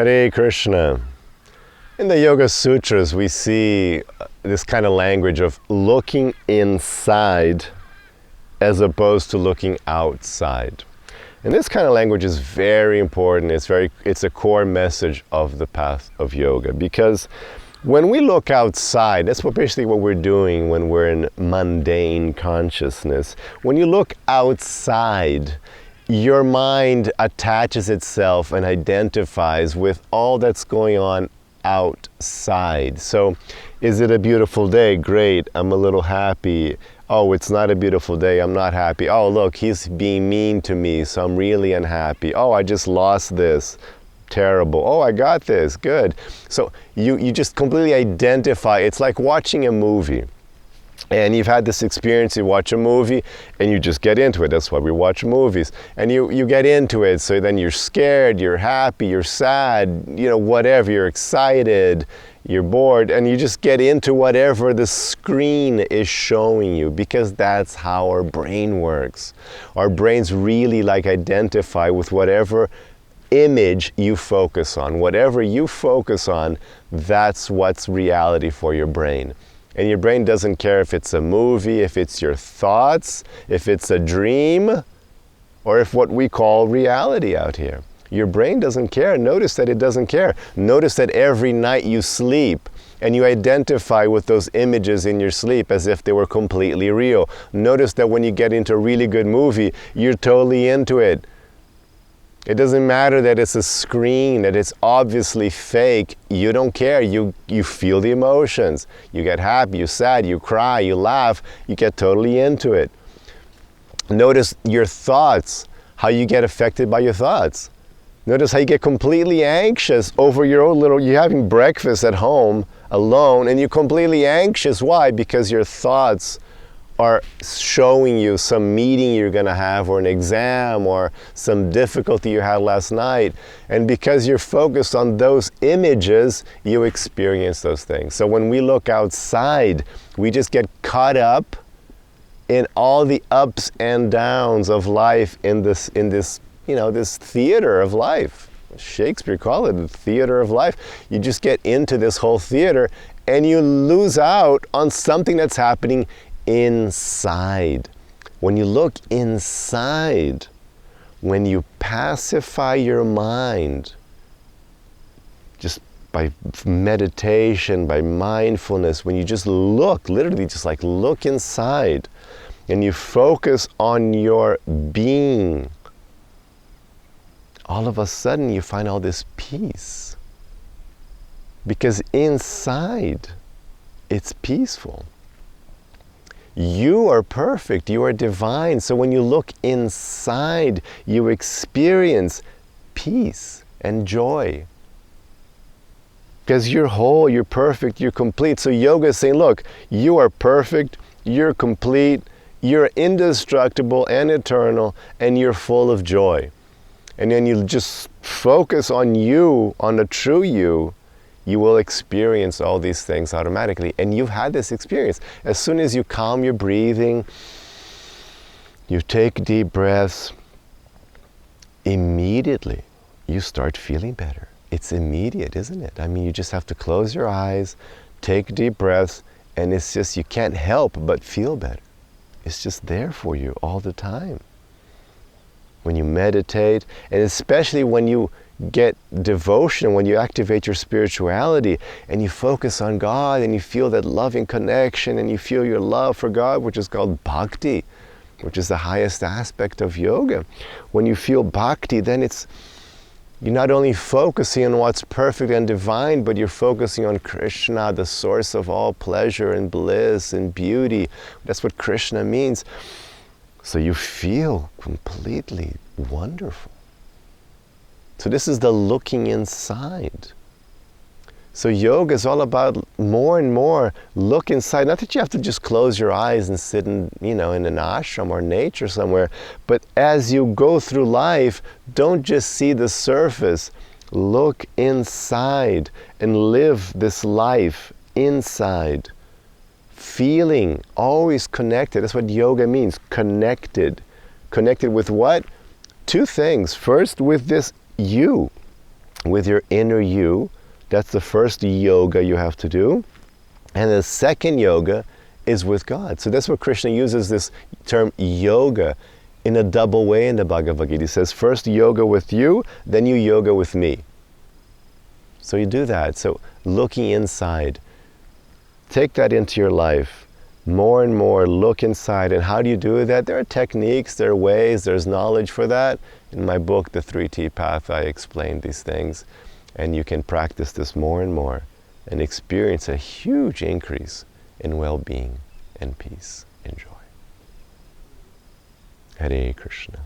Hare Krishna. In the Yoga Sutras, we see this kind of language of looking inside as opposed to looking outside. And this kind of language is very important. It's a core message of the path of yoga, because when we look outside, that's basically what we're doing when we're in mundane consciousness. When you look outside, your mind attaches itself and identifies with all that's going on outside. So, is it a beautiful day? Great, I'm a little happy. Oh, it's not a beautiful day, I'm not happy. Oh, look, he's being mean to me, so I'm really unhappy. Oh, I just lost this. Terrible. Oh, I got this. Good. So you just completely identify. It's like watching a movie. And you've had this experience, you watch a movie and you just get into it. That's why we watch movies. And you get into it, so then you're scared, you're happy, you're sad, whatever, you're excited, you're bored, and you just get into whatever the screen is showing you, because that's how our brain works. Our brains really identify with whatever image you focus on. Whatever you focus on, that's what's reality for your brain. And your brain doesn't care if it's a movie, if it's your thoughts, if it's a dream, or if what we call reality out here. Your brain doesn't care. Notice that it doesn't care. Notice that every night you sleep and you identify with those images in your sleep as if they were completely real. Notice that when you get into a really good movie, you're totally into it. It doesn't matter that it's a screen, that it's obviously fake. You don't care. You feel the emotions. You get happy, you're sad, you cry, you laugh. You get totally into it. Notice your thoughts, how you get affected by your thoughts. Notice how you get completely anxious over your own you're having breakfast at home alone and you're completely anxious. Why? Because your thoughts are showing you some meeting you're going to have, or an exam, or some difficulty you had last night. And because you're focused on those images, you experience those things. So when we look outside, we just get caught up in all the ups and downs of life in this this theater of life. Shakespeare called it the theater of life. You just get into this whole theater and you lose out on something that's happening inside. When you look inside, when you pacify your mind, just by meditation, by mindfulness, when you just look, literally just look inside, and you focus on your being, all of a sudden you find all this peace. Because inside, it's peaceful. You are perfect, you are divine. So when you look inside, you experience peace and joy. Because you're whole, you're perfect, you're complete. So yoga is saying, look, you are perfect, you're complete, you're indestructible and eternal, and you're full of joy. And then you just focus on you, on the true you will experience all these things automatically. And you've had this experience. As soon as you calm your breathing, you take deep breaths, immediately you start feeling better. It's immediate, isn't it? I mean, you just have to close your eyes, take deep breaths, and it's just, you can't help but feel better. It's just there for you all the time. When you meditate, and especially when you get devotion, when you activate your spirituality and you focus on God and you feel that loving connection and you feel your love for God, which is called bhakti, which is the highest aspect of yoga. When you feel bhakti, then you're not only focusing on what's perfect and divine, but you're focusing on Krishna, the source of all pleasure and bliss and beauty. That's what Krishna means. So you feel completely wonderful. So this is the looking inside. So yoga is all about more and more look inside. Not that you have to just close your eyes and sit in an ashram or nature somewhere, but as you go through life, don't just see the surface. Look inside and live this life inside. Feeling, always connected. That's what yoga means, connected. Connected with what? Two things. First, with this you. with your inner you. That's the first yoga you have to do. And the second yoga is with God. So that's where Krishna uses this term yoga in a double way in the Bhagavad Gita. He says, first yoga with you, then you yoga with me. So you do that. So looking inside, take that into your life. More and more, look inside. And how do you do that? There are techniques, there are ways, there's knowledge for that. In my book, The 3T Path, I explain these things. And you can practice this more and more and experience a huge increase in well-being and peace and joy. Hare Krishna.